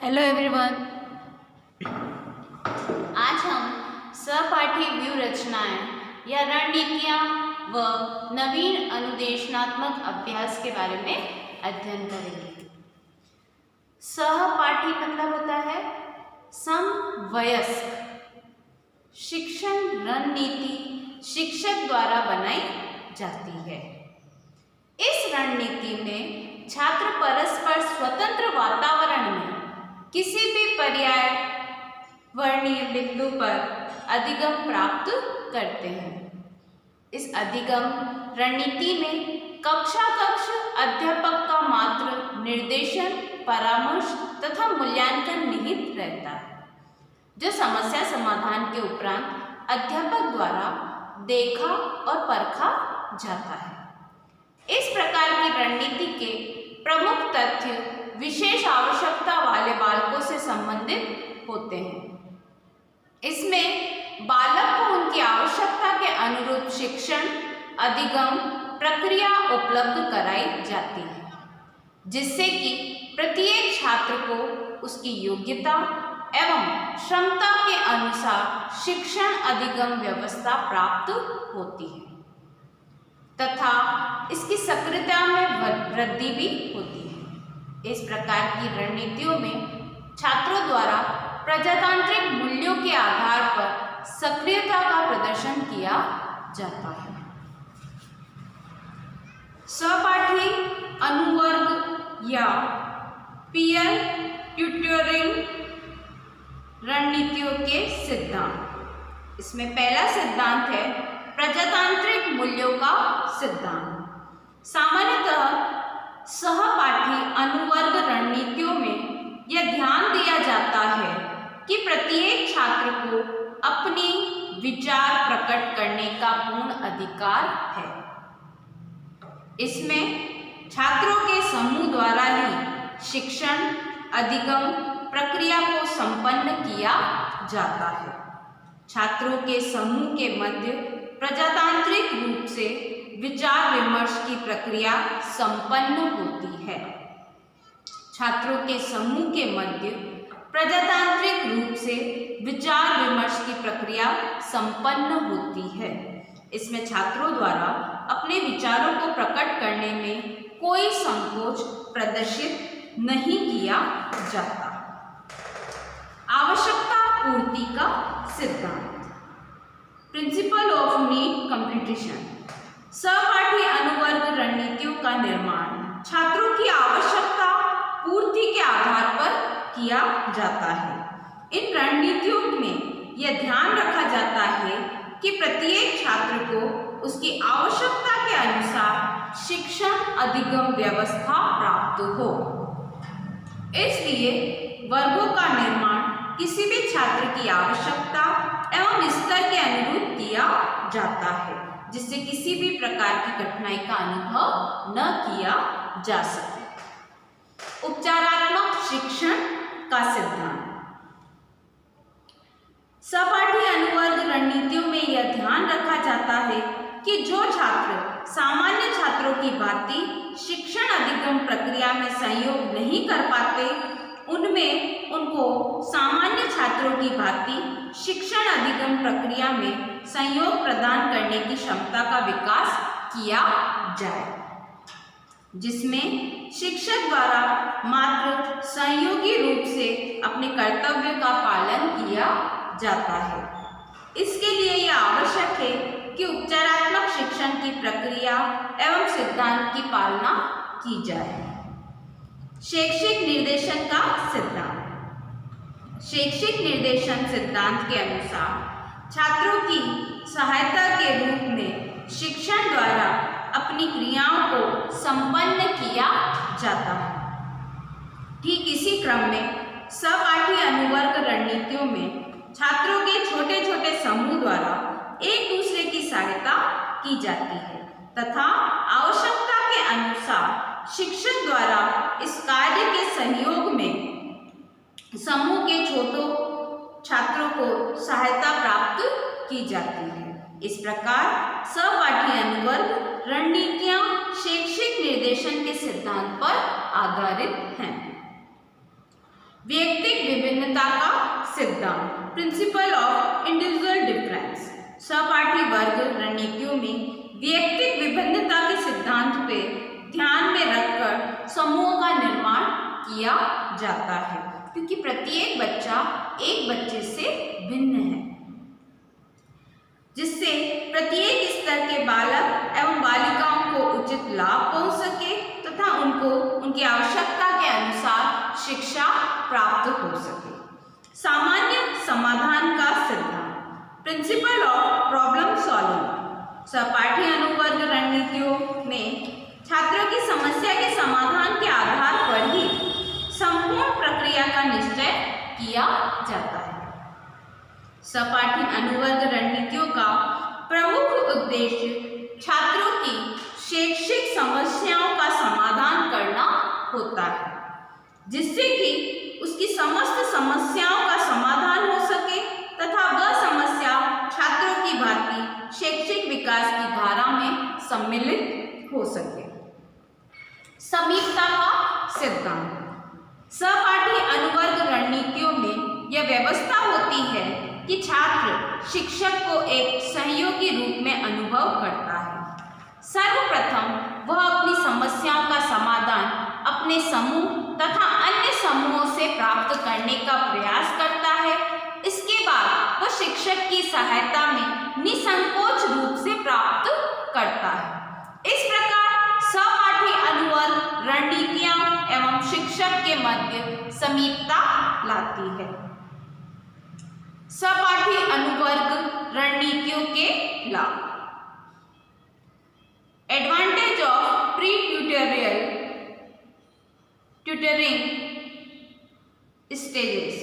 Hello everyone. आज हम सहपाठी व्यूह रचनाएं या रणनीतियां व नवीन अनुदेशनात्मक अभ्यास के बारे में अध्ययन करेंगे। सहपाठी मतलब होता है समवयस्क। शिक्षण रणनीति शिक्षक द्वारा बनाई जाती है। इस रणनीति में छात्र परस्पर स्वतंत्र वातावरण में किसी भी पर्याय वर्णीय बिंदु पर अधिगम प्राप्त करते हैं। इस अधिगम रणनीति में कक्षा अध्यापक का मात्र निर्देशन, परामर्श तथा मूल्यांकन निहित रहता है, जो समस्या समाधान के उपरांत अध्यापक द्वारा देखा और परखा जाता है। इस प्रकार की रणनीति के प्रमुख तथ्य विशेष आवश्यकता वाले बालकों से संबंधित होते हैं। इसमें बालक को उनकी आवश्यकता के अनुरूप शिक्षण अधिगम प्रक्रिया उपलब्ध कराई जाती है, जिससे कि प्रत्येक छात्र को उसकी योग्यता एवं क्षमता के अनुसार शिक्षण अधिगम व्यवस्था प्राप्त होती है तथा इसकी सक्रियता में वृद्धि भी होती है। इस प्रकार की रणनीतियों में छात्रों द्वारा प्रजातांत्रिक मूल्यों के आधार पर सक्रियता का प्रदर्शन किया जाता है। सहपाठी अनुवर्ग या पीयर ट्यूटरिंग रणनीतियों के सिद्धांत। इसमें पहला सिद्धांत है प्रजातांत्रिक मूल्यों का सिद्धांत। सामान्यतः सहपाठी अनुवर्ग रणनीतियों में यह ध्यान दिया जाता है कि प्रत्येक छात्र को अपनी विचार प्रकट करने का पूर्ण अधिकार है। इसमें छात्रों के समूह द्वारा ही शिक्षण अधिगम प्रक्रिया को संपन्न किया जाता है। छात्रों के समूह के मध्य प्रजातांत्रिक रूप से विचार विमर्श की प्रक्रिया संपन्न होती है। छात्रों के समूह के मध्य प्रजातांत्रिक रूप से विचार विमर्श की प्रक्रिया संपन्न होती है। इसमें छात्रों द्वारा अपने विचारों को प्रकट करने में कोई संकोच प्रदर्शित नहीं किया जाता। आवश्यकता पूर्ति का सिद्धांत, प्रिंसिपल ऑफ नीड कंप्लीशन। सहपाठी अनुवर्ग रणनीतियों का निर्माण छात्रों की आवश्यकता पूर्ति के आधार पर किया जाता है। इन रणनीतियों में यह ध्यान रखा जाता है कि प्रत्येक छात्र को उसकी आवश्यकता के अनुसार शिक्षण अधिगम व्यवस्था प्राप्त हो। इसलिए वर्गों का निर्माण किसी भी छात्र की आवश्यकता एवं स्तर के अनुरूप किया जाता है, जिससे किसी भी प्रकार की कठिनाई का अनुभव न किया जा सके। उपचारात्मक शिक्षण का सिद्धांत। सहपाठी अनुवर्ग रणनीतियों में यह ध्यान रखा जाता है कि जो छात्र सामान्य छात्रों की भांति शिक्षण अधिगम प्रक्रिया में सहयोग नहीं कर पाते, उनमें उनको सामान्य छात्रों की भांति शिक्षण अधिगम प्रक्रिया में सहयोग प्रदान करने की क्षमता का विकास किया जाए, जिसमें शिक्षक द्वारा मात्र सहयोगी रूप से अपने कर्तव्य का पालन किया जाता है। इसके लिए यह आवश्यक है कि उपचारात्मक शिक्षण की प्रक्रिया एवं सिद्धांत की पालना की जाए। शैक्षिक निर्देशन का सिद्धांत। शैक्षिक निर्देशन सिद्धांत के अनुसार छात्रों की सहायता के रूप में शिक्षण द्वारा अपनी क्रियाओं को संपन्न किया जाता है। ठीक इसी क्रम में सहपाठी अनुवर्ग रणनीतियों में छात्रों के छोटे छोटे समूह द्वारा एक दूसरे की सहायता की जाती है तथा आवश्यकता के अनुसार शिक्षक द्वारा इस कार्य के सहयोग में समूह के छोटों छात्रों को सहायता प्राप्त की जाती है। इस प्रकार सहपाठी अनुवर्ग रणनीतियां शैक्षिक निर्देशन के सिद्धांत पर आधारित हैं। व्यक्तिक विभिन्नता का सिद्धांत, प्रिंसिपल ऑफ इंडिविजुअल डिफरेंस। सहपाठी वर्ग रणनीतियों में व्यक्तिक विभिन्नता के सिद्धांत पे ध्यान में रखकर समूहों का निर्माण किया जाता है, क्योंकि प्रत्येक बच्चा एक बच्चे से भिन्न है, जिससे प्रत्येक स्तर के बालक एवं बालिकाओं को उचित लाभ पहुंच सके तथा उनको उनकी आवश्यकता के अनुसार शिक्षा प्राप्त हो सके। सामान्य समाधान का सिद्धांत, प्रिंसिपल ऑफ प्रॉब्लम सॉल्विंग। सहपाठी अनुवर्ग रणनीतियों में छात्रों की समस्या के समाधान के आधार पर ही संपूर्ण प्रक्रिया का निश्चय किया जाता है। सहपाठी अनुवर्ग रणनीतियों का प्रमुख उद्देश्य छात्रों की शैक्षिक समस्याओं का समाधान करना होता है, जिससे कि उसकी समस्त समस्याओं का समाधान हो सके तथा वह समस्या छात्रों की भांति शैक्षिक विकास की धारा में सम्मिलित हो सके। समीपता का सिद्धांत, सहपाठी अनुवर्ग रणनीतियों में यह व्यवस्था होती है कि छात्र शिक्षक को एक सहयोगी रूप में अनुभव करता है। सर्वप्रथम वह अपनी समस्याओं का समाधान अपने समूह तथा अन्य समूहों से प्राप्त करने का प्रयास करता है। इसके बाद वह शिक्षक की सहायता में निसंकोच रूप से प्राप्त करता है। इस प्रकार सहपाठी अनुवर्ग रणनीतियां एवं शिक्षक के मध्य समीपता लाती है। सहपाठी अनुवर्ग रणनीतियों के लाभ, advantage of pre tutoring stages.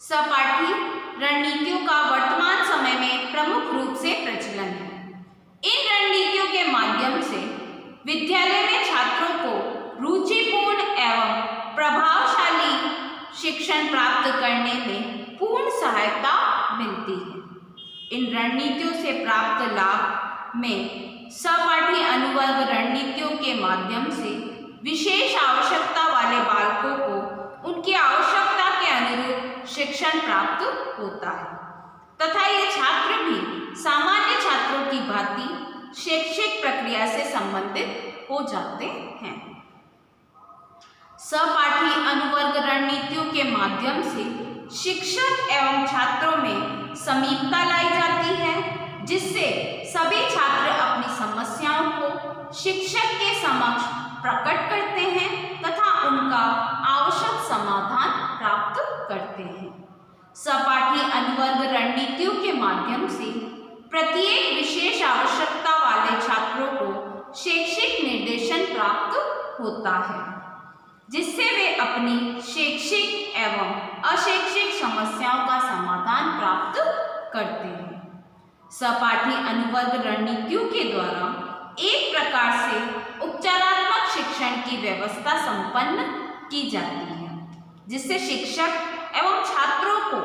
सहपाठी रणनीतियों का वर्तमान समय में प्रमुख रूप से प्रचलन है। इन रणनीतियों के माध्यम से विद्यालय में छात्रों को रुचिपूर्ण एवं प्रभावशाली शिक्षण प्राप्त करने में पूर्ण सहायता मिलती है। इन रणनीतियों से प्राप्त लाभ में सहपाठी अनुवर्ग रणनीतियों के माध्यम से विशेष आवश्यकता वाले बालकों को उनकी आवश्यकता के अनुरूप शिक्षण प्राप्त होता है तथा ये छात्र भी सामान्य छात्रों की भांति शैक्षिक प्रक्रिया से संबंधित हो जाते हैं। सहपाठी अनुवर्ग रणनीतियों के माध्यम से शिक्षक एवं छात्रों में समीपता लाई जाती है, जिससे सभी छात्र अपनी समस्याओं को शिक्षक के समक्ष प्रकट करते हैं तथा उनका आवश्यक समाधान प्राप्त करते हैं। सहपाठी अनुवर्ग रणनीतियों के माध्यम से प्रत्येक विशेष आवश्यकता वाले छात्रों को शैक्षिक निर्देशन प्राप्त होता है, जिससे वे अपनी शैक्षिक एवं अशैक्षिक समस्याओं का समाधान प्राप्त करते हैं। सहपाठी अनुवर्ग रणनीतियों के द्वारा एक प्रकार से उपचारात्मक शिक्षण की व्यवस्था संपन्न की जाती है, जिससे शिक्षक एवं छात्रों को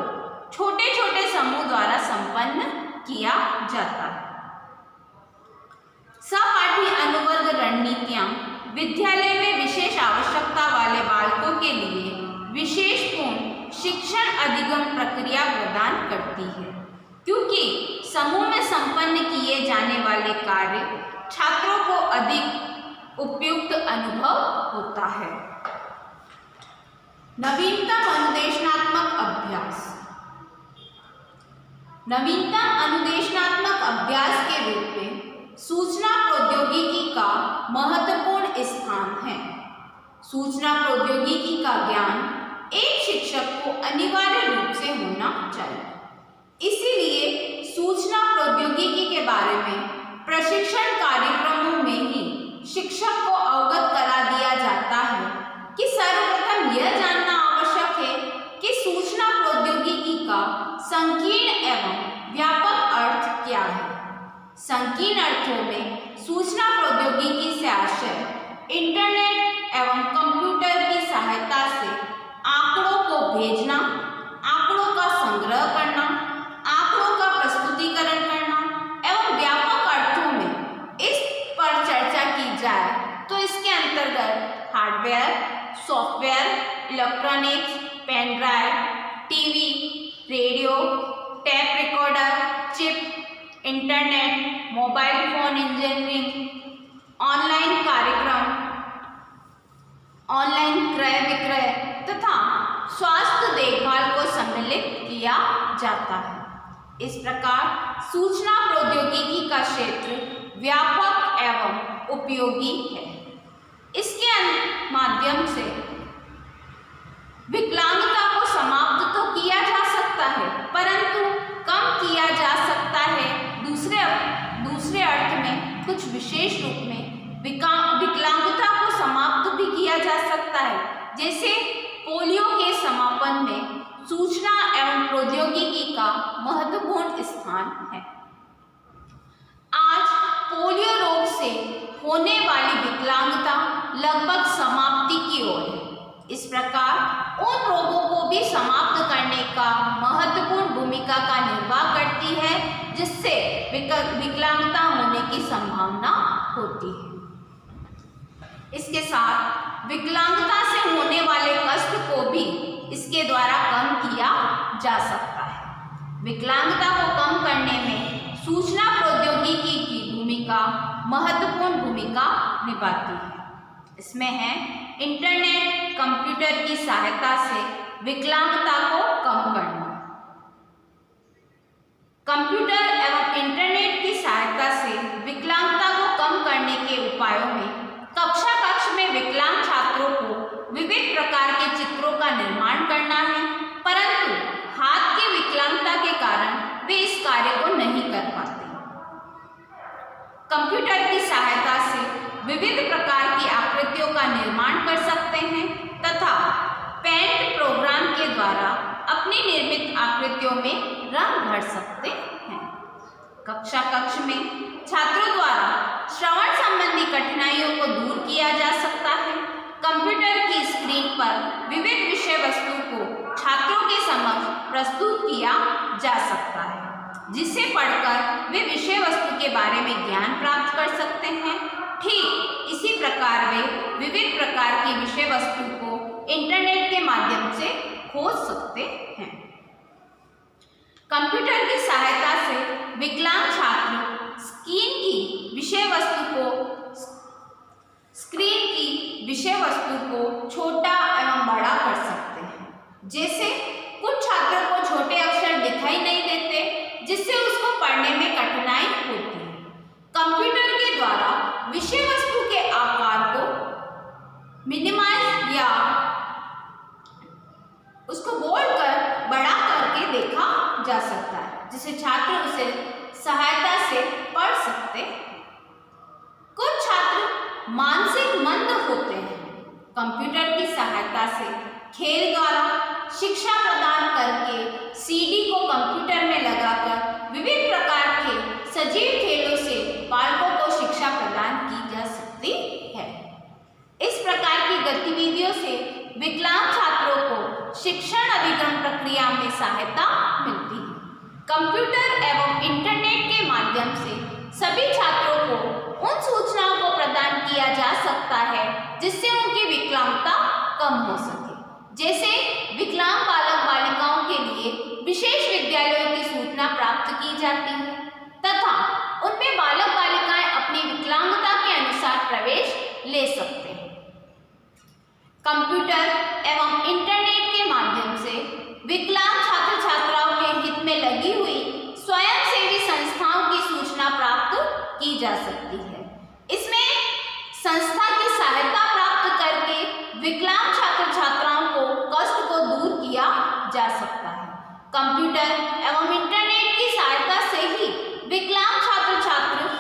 छोटे छोटे समूह द्वारा संपन्न किया जाता है। सहपाठी अनुवर्ग रणनीतियां विद्यालय में विशेष आवश्यकता वाले बालकों के लिए विशेष पूर्ण शिक्षण अधिगम प्रक्रिया प्रदान करती है, क्योंकि समूह में संपन्न किए जाने वाले कार्य छात्रों को अधिक उपयुक्त अनुभव होता है। नवीनतम अनुदेशनात्मक अभ्यास। नवीनतम अनुदेशनात्मक अभ्यास के रूप में सूचना प्रौद्योगिकी का महत्वपूर्ण स्थान है। सूचना प्रौद्योगिकी का ज्ञान एक शिक्षक को अनिवार्य रूप से होना चाहिए। इसीलिए सूचना प्रौद्योगिकी के बारे में प्रशिक्षण कार्यक्रमों में ही शिक्षक को अवगत करा दिया जाता है कि सर्वप्रथम यह जानना आवश्यक है कि सूचना प्रौद्योगिकी का संकीर्ण एवं व्यापक अर्थ क्या है। संकीर्ण अर्थों में सूचना प्रौद्योगिकी से आशय इंटरनेट एवं कंप्यूटर की सहायता से आंकड़ों को भेजना, आंकड़ों का संग्रह करना, आंकड़ों का प्रस्तुतिकरण करना एवं व्यापक अर्थों में इस पर चर्चा की जाए तो इसके अंतर्गत hardware, software electronics, pen drive, TV, radio, tape recorder, chip, internet, mobile phone engineering, online कार्यक्रम, ऑनलाइन क्रय विक्रय तथा स्वास्थ्य देखभाल को सम्मिलित किया जाता है। इस प्रकार सूचना प्रौद्योगिकी का क्षेत्र व्यापक एवं उपयोगी है। इसके माध्यम से विकलांगता को समाप्त तो किया जा सकता है, परंतु कम किया जा सकता है। दूसरे अर्थ में कुछ विशेष रूप में विकलांगता को समाप्त भी किया जा सकता है। जैसे पोलियो के समापन में सूचना एवं प्रौद्योगिकी का महत्वपूर्ण स्थान है। आज पोलियो रोग से होने वाली विकलांगता लगभग समाप्ति की ओर है। इस प्रकार उन रोगों को भी समाप्त करने का महत्वपूर्ण भूमिका का निर्वाह करती है, जिससे विकलांगता होने की संभावना होती है। इसके साथ विकलांगता से होने वाले कष्ट को भी इसके द्वारा कम किया जा सकता है। विकलांगता को कम करने में सूचना प्रौद्योगिकी की भूमिका महत्वपूर्ण भूमिका निभाती है। इसमें है इंटरनेट, कंप्यूटर की सहायता से विकलांगता को कम करना। कंप्यूटर एवं इंटरनेट की सहायता से विकलांगता को कम करने के उपायों में कक्षा में विकलांग छात्रों को विविध प्रकार के चित्रों का निर्माण करना है, परंतु हाथ की विकलांगता के कारण वे इस कार्य को नहीं कर पाते। कंप्यूटर की सहायता से विविध प्रकार की आकृतियों का निर्माण कर सकते हैं तथा पेंट प्रोग्राम के द्वारा अपनी निर्मित आकृतियों में रंग भर सकते हैं। कक्ष में छात्रों द्वारा श्रवण संबंधी कठिनाइयों को दूर किया जा सकता है। कंप्यूटर की स्क्रीन पर विविध विषय वस्तु को छात्रों के समक्ष प्रस्तुत किया जा सकता है, जिसे पढ़कर वे विषय वस्तु के बारे में ज्ञान प्राप्त कर सकते हैं। ठीक इसी प्रकार वे विविध प्रकार की विषय वस्तु को इंटरनेट के माध्यम से खोज सकते हैं। कंप्यूटर की सहायता से विकलांग छात्र स्क्रीन की विषय वस्तु को छोटा एवं बड़ा कर सकते हैं। जैसे कुछ छात्रों को छोटे अक्षर दिखाई नहीं देते, जिससे उसको पढ़ने में कठिनाई होती है। कंप्यूटर के द्वारा विषय वस्तु के आकार को मिनिमाइज या उसको बोल्ड कर बड़ा करके देखा जा सकता है, जिसे छात्र उसे सहायता से पढ़ सकते हैं। कुछ छात्र मानसिक मंद होते हैं। कंप्यूटर की सहायता से खेल द्वारा शिक्षा प्रदान करके सीडी को कंप्यूटर में लगाकर विविध प्रकार के सजीव खेलों से बालकों को शिक्षा प्रदान की जा सकती है। इस प्रकार की गतिविधियों से विकलांग छात्रों को शिक्षण अभिगम प्रक्रिया में सहायता मिलती है। कंप्यूटर एवं इंटरनेट के माध्यम से सभी छात्रों को उन सूचनाओं को प्रदान किया जा सकता है जिससे उनकी विकलांगता कम हो सके। जैसे विकलांग बालक बालिकाओं के लिए विशेष विद्यालयों की सूचना प्राप्त की जाती है तथा उनमें बालक बालिकाएं अपनी विकलांगता के अनुसार प्रवेश ले सकते हैं। कंप्यूटर एवं इंटरनेट के माध्यम से विकलांग छात्र छात्राओं के हित में लगी हुई स्वयंसेवी संस्थाओं की सूचना प्राप्त की जा सकती है। इसमें संस्था की सहायता प्राप्त करके विकलांग छात्र छात्राओं को कष्ट को दूर किया जा सकता है। कंप्यूटर एवं इंटरनेट की सहायता से ही विकलांग छात्र छात्र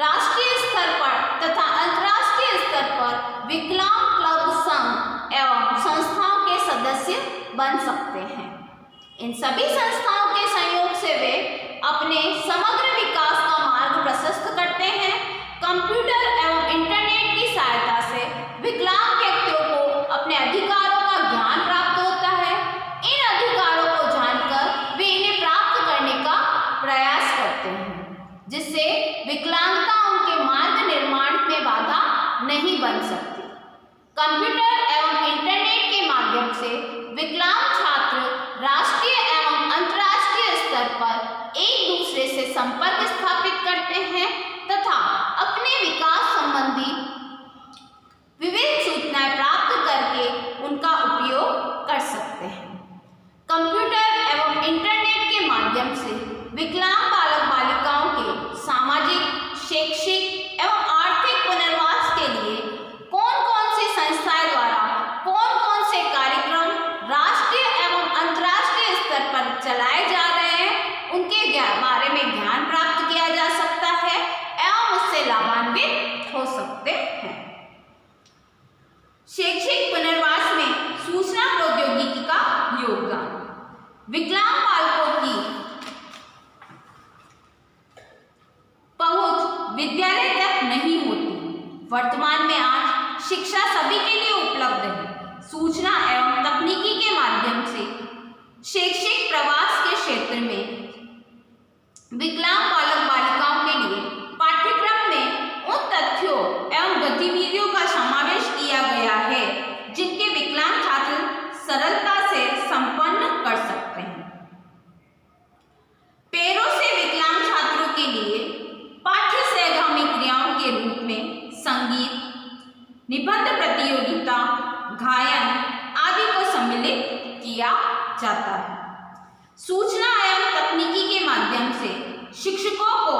राष्ट्रीय स्तर पर तथा अंतर्राष्ट्रीय स्तर पर विकलांग क्लब संघ एवं संस्थाओं के सदस्य बन सकते हैं। इन सभी संस्थाओं के सहयोग से वे अपने समग्र विकास का मार्ग प्रशस्त करते हैं। कंप्यूटर एवं इंटरनेट की सहायता से विकलांग व्यक्तियों को अपने अधिकारों का ज्ञान प्राप्त होता है। इन अधिकारों को जानकर वे इन्हें प्राप्त करने का प्रयास करते हैं, जिससे विकलांगता उनके मार्ग निर्माण में बाधा नहीं बन सकती। कंप्यूटर एवं इंटरनेट के माध्यम से विकलांग छात्र राष्ट्रीय एवं अंतर्राष्ट्रीय स्तर पर एक दूसरे से संपर्क स्थापित करते हैं तथा अपने विकास संबंधी विविध सूचनाएं प्राप्त करके उनका उपयोग कर सकते हैं। कंप्यूटर एवं इंटरनेट के माध्यम से विकलांग बालक बालिकाओं के सामाजिक, शैक्षिक एवं आर्थिक पुनर्वास के लिए कौन-कौन सी संस्थाएं द्वारा कौन-कौन से कार्यक्रम राष्ट्रीय एवं अंतर्राष्ट्रीय स्तर पर चलाए जा रहे हैं, उनके बारे में ज्ञान प्राप्त किया जा सकता है एवं उससे लाभान्वित हो सकते हैं। शैक्षिक पुनर्वास में सूचना प्रौद्योगिकी का योगदान। विकलांग बालकों की पहुंच विद्यालय तक नहीं होती। वर्तमान में आज शिक्षा सभी के लिए उपलब्ध है। सूचना एवं तकनीकी के माध्यम से शैक्षिक प्रवास के क्षेत्र में विकलांग बालक बालिकाओं के लिए पाठ्यक्रम में उन तथ्यों एवं गतिविधियों का समावेश किया गया है जिनके विकलांग छात्र सरलता से संपन्न कर सकते हैं। पैरों से विकलांग छात्रों के लिए पाठ्य सहगामी क्रियाओं के रूप में संगीत, निबंध प्रतियोगिता, गायन आदि को सम्मिलित किया जाता है। सूचना एवं तकनीकी के माध्यम से शिक्षकों को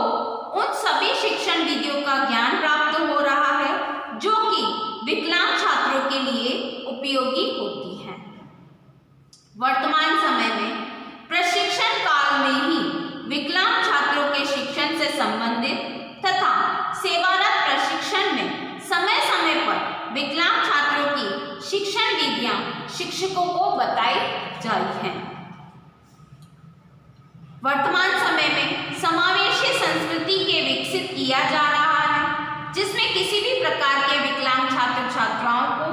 उन सभी शिक्षण विधियों का ज्ञान प्राप्त हो रहा है जो कि विकलांग छात्रों के लिए उपयोगी होती हैं। वर्तमान समय में प्रशिक्षण काल में ही विकलांग छात्रों के शिक्षण से संबंधित तथा सेवारत प्रशिक्षण में समय समय पर विकलांग छात्रों की शिक्षण विधियां शिक्षकों को बताई जाती हैं। वर्तमान समय में समावेशी संस्कृति के विकसित किया जा रहा है जिसमें किसी भी प्रकार के विकलांग छात्र छात्राओं को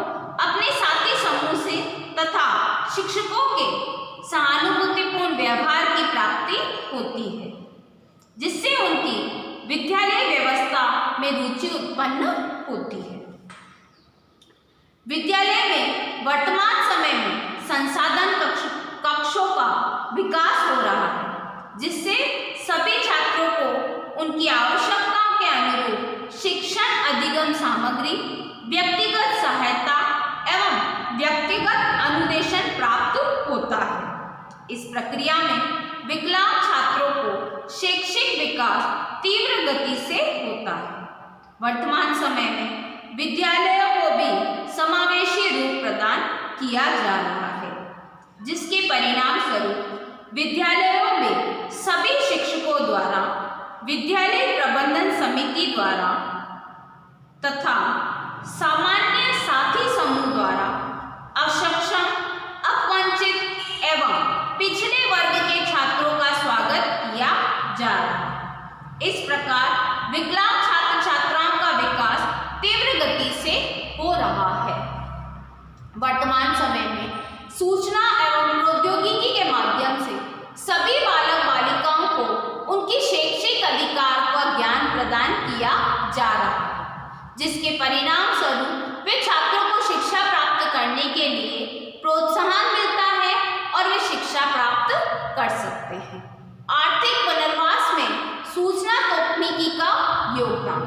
अपने साथी समूह से तथा शिक्षकों के सहानुभूतिपूर्ण व्यवहार की प्राप्ति होती है जिससे उनकी विद्यालय व्यवस्था में रुचि उत्पन्न होती है। विद्यालय में वर्तमान समय में संसाधन कक्षों का विकास हो रहा है जिससे सभी छात्रों को उनकी आवश्यकताओं के अनुरूप शिक्षण अधिगम सामग्री, व्यक्तिगत सहायता एवं व्यक्तिगत अनुदेशन प्राप्त होता है। इस प्रक्रिया में विकलांग छात्रों को शैक्षिक विकास तीव्र गति से होता है। वर्तमान समय में विद्यालयों को भी समावेशी रूप प्रदान किया जा रहा है जिसके परिणाम स्वरूप विद्यालयों में सभी शिक्षकों द्वारा, विद्यालय प्रबंधन समिति द्वारा तथा सामान्य साथी समूह द्वारा अक्षम, अपवंचित एवं पिछड़े वर्ग के छात्रों का स्वागत किया जा रहा है। इस प्रकार विकलांग छात्र छात्राओं का विकास तीव्र गति से हो रहा है। वर्तमान समय में सूचना एवं प्रौद्योगिकी के माध्यम से सभी बालक बालिकाओं को उनकी शैक्षिक अधिकार का ज्ञान प्रदान किया जा रहा है जिसके परिणाम स्वरूप वे छात्रों को शिक्षा प्राप्त करने के लिए प्रोत्साहन मिलता है और वे शिक्षा प्राप्त कर सकते हैं। आर्थिक पुनर्वास में सूचना तकनीकी का योगदान।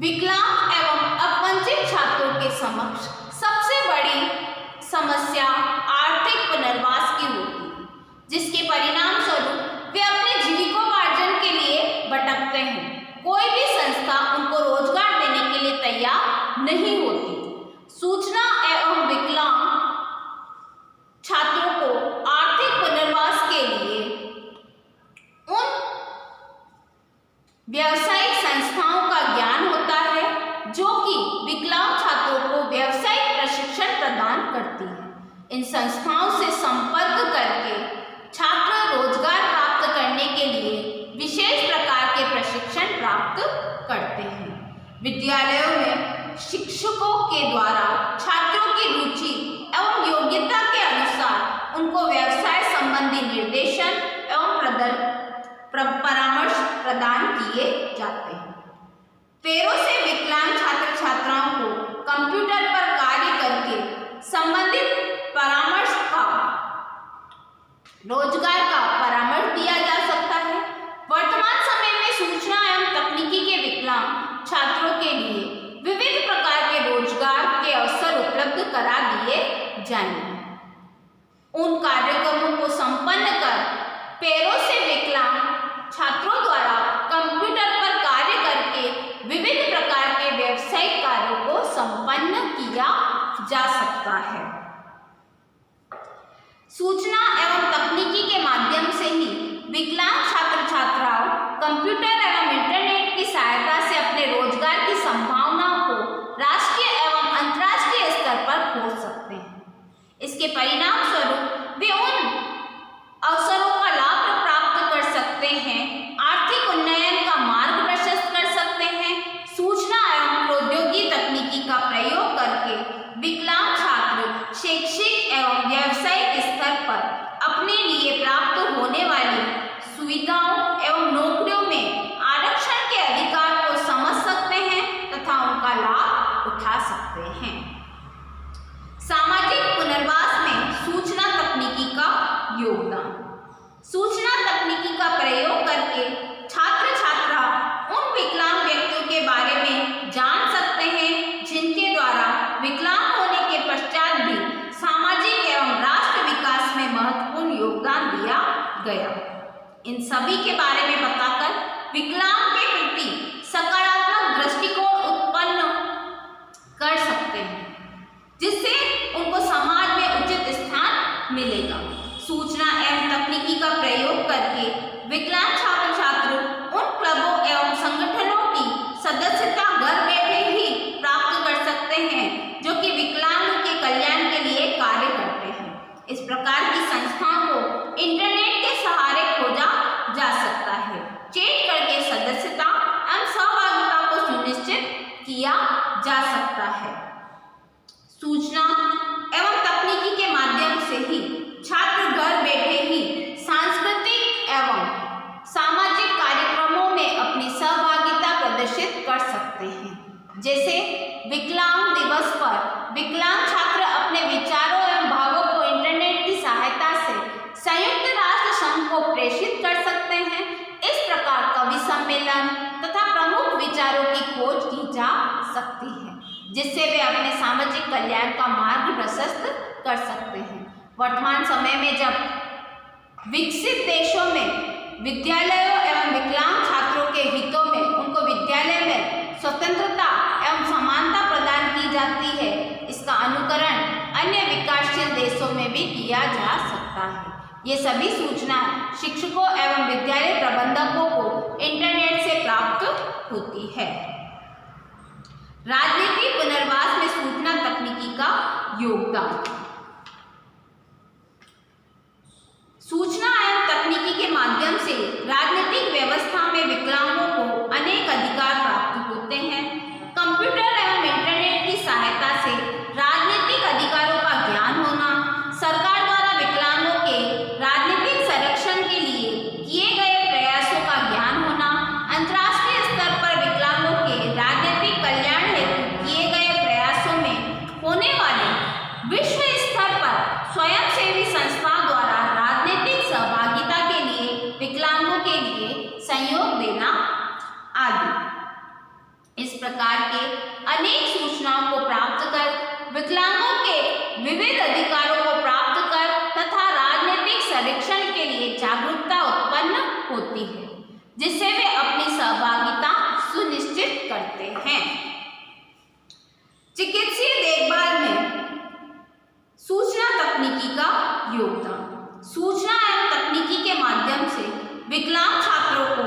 विकलांग एवं अपवंचित छात्रों के समक्ष सबसे बड़ी समस्या आर्थिक पुनर्वास की होती है जिसके परिणाम स्वरूप वे अपने जीविकोपार्जन के लिए भटकते हैं। कोई भी संस्था उनको रोजगार देने के लिए तैयार नहीं होती। सूचना एवं विकलांग छात्रों को आर्थिक पुनर्वास के लिए उन व्यावसायिक संस्थाओं का ज्ञान होता है जो कि विकलांग छात्रों को व्यावसायिक प्रशिक्षण प्रदान करती है। इन संस्थाओं से संपर्क करके छात्र रोजगार प्राप्त करने के लिए विशेष प्रकार के प्रशिक्षण प्राप्त करते हैं। विद्यालयों में शिक्षकों के द्वारा छात्रों की रुचि एवं योग्यता के अनुसार उनको व्यवसाय संबंधी निर्देशन एवं परामर्श प्रदान किए जाते हैं। पैरों से विकलांग छात्र छात्राओं को कंप्यूटर पर कार्य करके रोजगार का परामर्श दिया जा सकता है। वर्तमान समय में सूचना एवं तकनीकी के विकलांग छात्रों के लिए विविध प्रकार के रोजगार के अवसर उपलब्ध करा दिए जाएंगे। उन कार्यक्रमों को संपन्न कर पैरों से विकलांग छात्रों द्वारा कंप्यूटर पर कार्य करके विविध प्रकार के व्यावसायिक कार्यों को संपन्न किया जा सकता है। सूचना एवं तकनीकी के माध्यम से ही विकलांग छात्र छात्राओं कंप्यूटर एवं इंटरनेट की सहायता से अपने रोजगार की संभावनाओं को राष्ट्रीय एवं अंतर्राष्ट्रीय स्तर पर खोज सकते हैं। इसके परिणाम स्वरूप वे उन अवसरों का लाभ प्राप्त कर सकते हैं, आर्थिक उन्नयन का मार्ग प्रशस्त कर सकते हैं। सूचना एवं प्रौद्योगिकी तकनीकी का प्रयोग करके विकलांग छात्र शैक्षिक एवं व्यावसायिक स्तर पर अपने लिए प्राप्त होने वाली सुविधाओं एवं नौकरियों में आरक्षण के अधिकार को समझ सकते हैं तथा उनका लाभ उठा सकते हैं। सामाजिक पुनर्वास में सूचना तकनीकी का योगदान। सूचना तकनीकी का प्रयोग करके छात्र छात्रा उन विकलांग व्यक्तियों के बारे में जान सकते हैं जिनके द्वारा विकलांग होने के पश्चात भी सामाजिक एवं राष्ट्र विकास में महत्वपूर्ण योगदान दिया गया। इन सभी के बारे में बताकर विकलांग के प्रति सकारात्मक दृष्टिकोण उत्पन्न कर सकते हैं, जिससे उनको समाज में उचित स्थान मिलेगा। सूचना एवं तकनीकी का प्रयोग करके विकलांग छात्र छात्र उन क्लबों एवं संगठनों की सदस्यता घर बैठे ही प्राप्त कर सकते हैं जो कि विकलांग के कल्याण के लिए कार्य करते हैं। इस प्रकार की संस्थाओं को इंटरनेट के सहारे खोजा जा सकता है। चैट करके सदस्यता एवं सहभागिता को सुनिश्चित किया जा सकता है। सूचना एवं तकनीकी के माध्यम से ही छात्र घर बैठे ही सांस्कृतिक एवं सामाजिक कार्यक्रमों में अपनी सहभागिता प्रदर्शित कर सकते हैं। जैसे विकलांग दिवस पर विकलांग छात्र अपने विचारों एवं भावों को इंटरनेट की सहायता से संयुक्त राष्ट्र संघ को प्रेषित कर सकते हैं। इस प्रकार कवि सम्मेलन तथा प्रमुख विचारों की खोज की जा सकती है, जिससे वे अपने सामाजिक कल्याण का मार्ग प्रशस्त कर सकते हैं। वर्तमान समय में जब विकसित देशों में विद्यालयों एवं विकलांग छात्रों के हितों में उनको विद्यालय में स्वतंत्रता एवं समानता प्रदान की जाती है, इसका अनुकरण अन्य विकासशील देशों में भी किया जा सकता है। ये सभी सूचना शिक्षकों एवं विद्यालय प्रबंधकों को इंटरनेट से प्राप्त होती है। राजनीति पुनर्वास में सूचना तकनीकी का योगदान। सूचना एवं तकनीकी के माध्यम से राजनीतिक व्यवस्था में विकलांगों को अनेक अधिकार प्राप्त होते हैं। कंप्यूटर एवं इंटरनेट की सहायता से राजनीतिक अधिकारों का ज्ञान होना, सरकार द्वारा विकलांगों के राजनीतिक संरक्षण के लिए किए गए प्रयासों का ज्ञान होना, अंतर्राष्ट्रीय स्तर पर विकलांगों के राजनीतिक कल्याण हेतु किए गए प्रयासों में होने वाले विश्व स्तर पर स्वयंसेवी संस्थाओं द्वारा राजनीतिक सहभागिता के लिए विकलांगों के लिए सहयोग देना आदि। इस प्रकार के अनेक सूचनाओं को प्राप्त कर विकलांगों के विविध अधिकारों को प्राप्त कर तथा राजनीतिक संरक्षण के लिए जागरूकता उत्पन्न होती है, जिससे वे अपनी सहभागिता सुनिश्चित करते हैं। चिकित्सीय देखभाल में सूचना तकनीकी का योगदान। सूचना एवं तकनीकी के माध्यम से विकलांग छात्रों को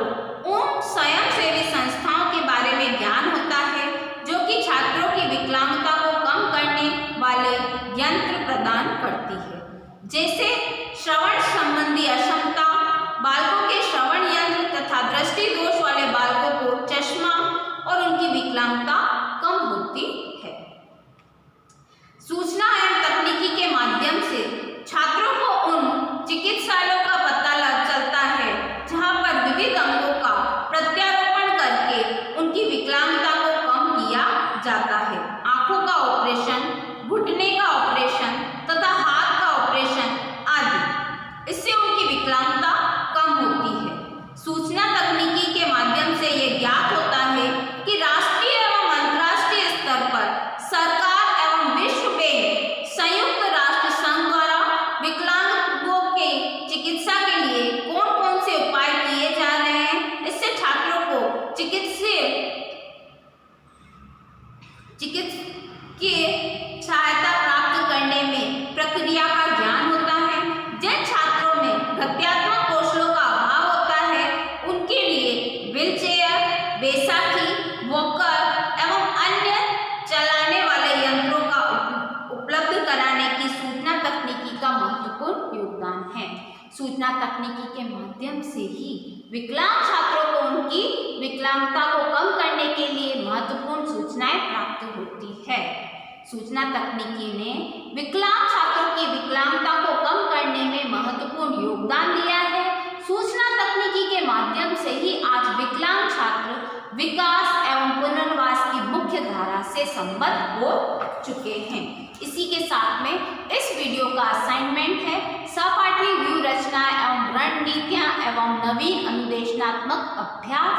उन स्वयंसेवी संस्थाओं के बारे में ज्ञान होता है जो कि छात्रों की विकलांगता को कम करने वाले यंत्र प्रदान करती है, जैसे श्रवण संबंधी अक्षमता, बालकों के श्रवण यंत्र तथा दृष्टि दोष वाले बालकों को चश्मा और उनकी विकलांगता कम होती है। सूचना एवं तकनीकी के माध्यम से छात्रों को उन चिकित्सालयों का पता चलता है जहां पर विविध अंगों का प्रत्यारोपण करके उनकी विकलांगता को कम किया जाता है। आंखों का ऑपरेशन, घुटने का ऑपरेशन तथा हाथ का ऑपरेशन आदि। इससे उनकी सूचना तकनीकी के माध्यम से ही विकलांग छात्रों को उनकी विकलांगता को कम करने के लिए महत्वपूर्ण सूचनाएं प्राप्त होती है। सूचना तकनीकी ने विकलांग छात्रों की विकलांगता को कम करने में महत्वपूर्ण योगदान दिया है। सूचना तकनीकी के माध्यम से ही आज विकलांग छात्र विकास एवं पुनर्वास की मुख्य धारा से संबद्ध हो चुके हैं। इसी के साथ में इस वीडियो का असाइनमेंट है सहपाठी व्यूह रचना एवं रणनीतियां एवं नवीन अनुदेशनात्मक अभ्यास।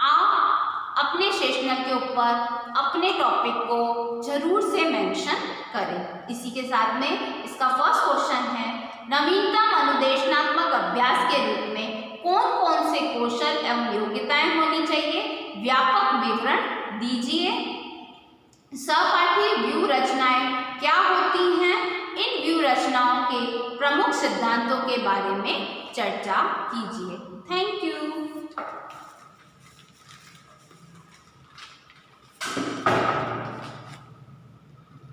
आप अपने सेशनल के ऊपर अपने टॉपिक को जरूर से मेंशन करें। इसी के साथ में इसका फर्स्ट क्वेश्चन है, नवीनतम अनुदेशनात्मक अभ्यास के रूप में कौन कौन से कौशल एवं योग्यताएं होनी चाहिए, व्यापक विवरण दीजिए। सहपाठी व्यूह रचनाएं क्या होती हैं, इन व्यूह रचनाओं के प्रमुख सिद्धांतों के बारे में चर्चा कीजिए। Thank you.